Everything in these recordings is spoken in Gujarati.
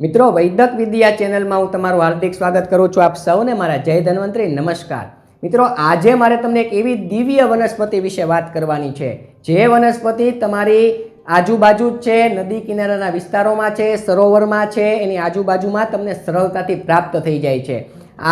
મિત્રો વૈદક વિદ્યા ચેનલમાં હું તમારું હાર્દિક સ્વાગત કરું છું। આપ સૌને મારા જય ધન્વંતરી નમસ્કાર। મિત્રો આજે મારે તમને એક એવી દિવ્ય વનસ્પતિ વિશે વાત કરવાની છે જે વનસ્પતિ તમારી આજુબાજુ જ છે, નદી કિનારાના વિસ્તારોમાં છે, સરોવરમાં છે, એની આજુબાજુમાં તમને સરળતાથી પ્રાપ્ત થઈ જાય છે।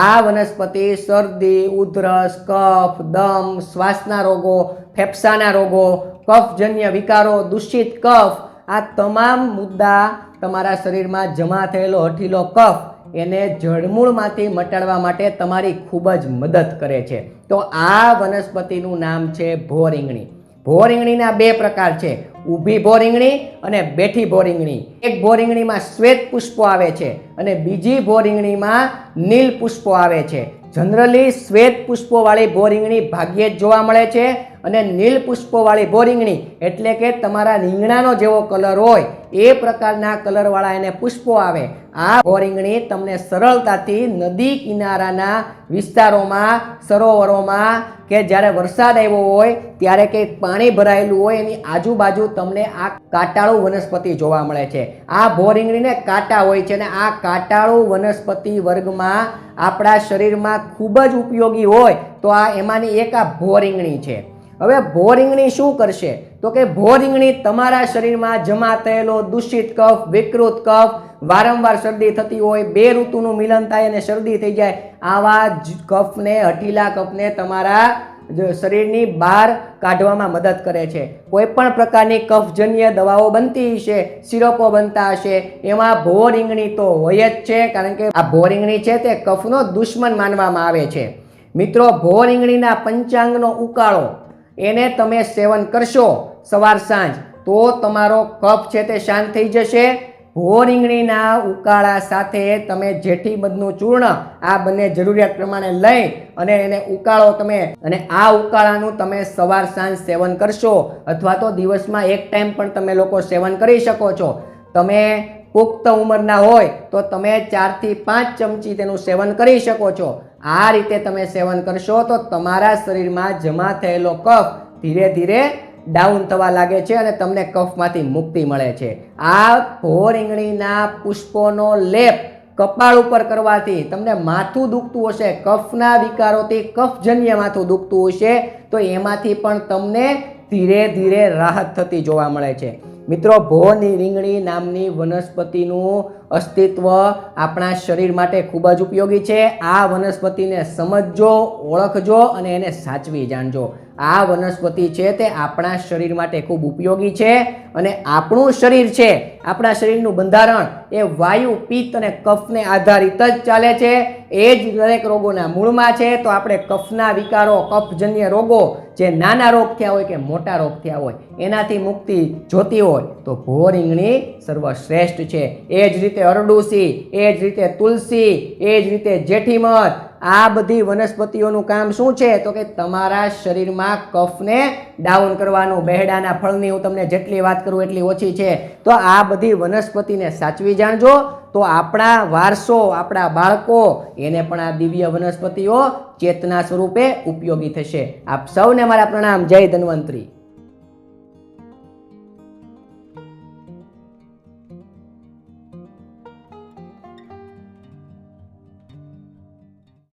આ વનસ્પતિ શરદી, ઉધરસ, કફ, દમ, શ્વાસના રોગો, ફેફસાના રોગો, કફજન્ય વિકારો, દૂષિત કફ, આ તમામ મુદ્દા તમારા શરીરમાં જમા થયેલો હઠીલો કફ એને જળમૂળમાંથી મટાડવા માટે તમારી ખૂબ જ મદદ કરે છે। તો આ વનસ્પતિનું નામ છે ભોરીંગણી। ભોરીંગણીના બે પ્રકાર છે, ઊભી ભોરીંગણી અને બેઠી ભોરીંગણી। એક ભોરીંગણીમાં શ્વેત પુષ્પો આવે છે અને બીજી ભોરીંગણીમાં નીલ પુષ્પો આવે છે। જનરલી શ્વેત પુષ્પોવાળી ભોરીંગણી ભાગ્યે જ જોવા મળે છે અને નીલ પુષ્પોવાળી ભોરીંગણી એટલે કે તમારા રીંગણાનો જેવો કલર હોય એ પ્રકારના કલરવાળા એને પુષ્પો આવે। આ ભોરીંગણી તમને સરળતાથી નદી કિનારાના વિસ્તારોમાં, સરોવરોમાં કે જ્યારે વરસાદ આવ્યો હોય ત્યારે કંઈક પાણી ભરાયેલું હોય એની આજુબાજુ તમને આ કાંટાળું વનસ્પતિ જોવા મળે છે। આ ભોરીંગણીને કાંટા હોય છે અને આ કાંટાળું વનસ્પતિ વર્ગમાં આપણા શરીરમાં ખૂબ જ ઉપયોગી હોય તો આ એમાંની એક આ ભોરીંગણી છે। હવે ભોરીંગણી શું કરશે તો કે ભોરીંગણી તમારા શરીરમાં જમા થયેલો દૂષિત કફ, વિકૃત કફ, વારંવાર શરદી થતી હોય, બે ઋતુનું મિલન થાય અને શરદી થઈ જાય, આવા કફને, હઠીલા કફને તમારા શરીરની બહાર કાઢવામાં મદદ કરે છે। કોઈ પણ પ્રકારની કફજન્ય દવાઓ બનતી હશે, સિરપો બનતા હશે, એમાં ભોરીંગણી તો હોય જ છે, કારણ કે આ ભોરીંગણી છે તે કફનો દુશ્મન માનવામાં આવે છે। મિત્રો, ભોરીંગણીના પંચાંગનો ઉકાળો એને તમે સેવન કરશો સવાર સાંજ તો તમારો કફ છે તે શાંત થઈ જશે। ભોરીંગણીના ઉકાળા સાથે તમે જેઠી મધનું ચૂર્ણ આ બંને જરૂરિયાત પ્રમાણે લઈ અને એને ઉકાળો તમે, અને આ ઉકાળાનું તમે સવાર સાંજ સેવન કરશો અથવા તો દિવસમાં એક ટાઈમ પણ તમે લોકો સેવન કરી શકો છો। તમે પુખ્ત ઉંમરના હોય તો તમે 4 થી 5 ચમચી તેનું સેવન કરી શકો છો। આ રીતે તમે સેવન કરશો તો તમારા શરીરમાં જમા થયેલો કફ ધીરે ધીરે ડાઉન થવા લાગે છે અને તમને કફમાંથી મુક્તિ મળે છે। આ ભોરીંગણીના પુષ્પોનો લેપ કપાળ ઉપર કરવાથી તમને માથું દુખતું હશે, કફના વિકારોથી કફજન્ય માથું દુખતું હશે તો એમાંથી પણ તમને ધીરે ધીરે રાહત થતી જોવા મળે છે। મિત્રો, ભોરીંગણી નામની વનસ્પતિનું અસ્તિત્વ આપણા શરીર માટે ખૂબ જ ઉપયોગી છે। આ વનસ્પતિને સમજજો, ઓળખજો અને એને સાચવી જાણજો। આ વનસ્પતિ છે તે આપણા શરીર માટે ખૂબ ઉપયોગી છે અને આપણું શરીર છે, આપણા શરીરનું બંધારણ એ વાયુ, પિત્ત અને કફને આધારિત જ ચાલે છે। એ જ દરેક રોગોના મૂળમાં છે। તો આપણે કફના વિકારો, કફજન્ય રોગો, જે નાના રોગ થયા હોય કે મોટા રોગ થયા હોય, એનાથી મુક્તિ જોતી હોય તો ભોરીંગણી સર્વશ્રેષ્ઠ છે। એ જ રીતે અરડુસી, એ જ રીતે તુલસી, એ જ રીતે જેઠીમધ, આ બધી વનસ્પતિઓનું કામ શું છે તો કે તમારા શરીરમાં કફને ડાઉન કરવાનું। બહેડાના ફળની હું તમને જેટલી વાત કરું એટલી ઓછી છે। તો આ બધી વનસ્પતિને સાચવી જાણજો તો આપણા વારસો, આપણા બાળકો એને પણ આ દિવ્ય વનસ્પતિઓ ચેતના સ્વરૂપે ઉપયોગી થશે। આપ સૌને મારા પ્રણામ। જય ધન્વંતરી।